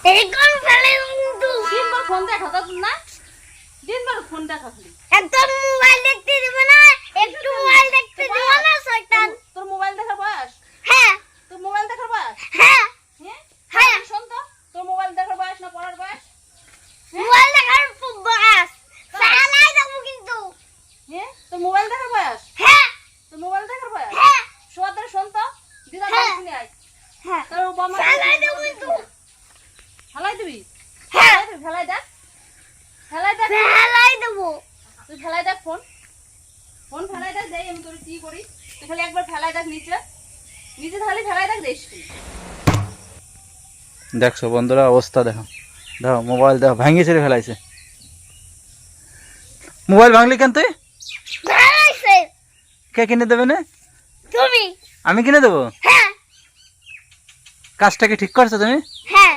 এখন ফেলে কিন্তু দিনভর ফোন দেখা তো না, দিনভর ফোন দেখা খালি। একদম মোবাইল দেখতে দিব না, একটু মোবাইল দেখতে দিব না শয়তান। তোর মোবাইল দেখার বয়স? হ্যাঁ তোর মোবাইল দেখার বয়স? হ্যাঁ হ্যাঁ হ্যাঁ শোন তো, তোর মোবাইল দেখার বয়স না পড়ার বয়স? মোবাইল দেখার বয়স চালাই দেবো কিন্তু। হ্যাঁ তোর মোবাইল দেখার বয়স? হ্যাঁ তোর মোবাইল দেখার বয়স? হ্যাঁ শোয়াদের শোন তো, দিদা হ্যাঁ। শুনে আয়। হ্যাঁ তোর বাবা চালাই দেবো কিন্তু। ফেলাই দিবি? হ্যাঁ ফেলাই দেখ, ফেলাই দেখ, চালাই দেবো। তুই ফেলাই দেখ ফোন, ফোন ফেলাই দেখ, দেই আমি তোর কি করি। তুই খালি একবার ফেলাই দেখ নিচে, নিচে খালি ফেলাই দেখ, দেখ দেখছো বন্ধুরা অবস্থা দেখো, দেখো মোবাইল দেখো ভাঙিয়ে ছেড়ে ফেলাইছে। মোবাইল ভাঙলি কেন তুই? ভালোইছে কে কিনে দেবে না? তুমি। আমি কিনে দেবো? হ্যাঁ কাজটা কি ঠিক করছো তুমি? হ্যাঁ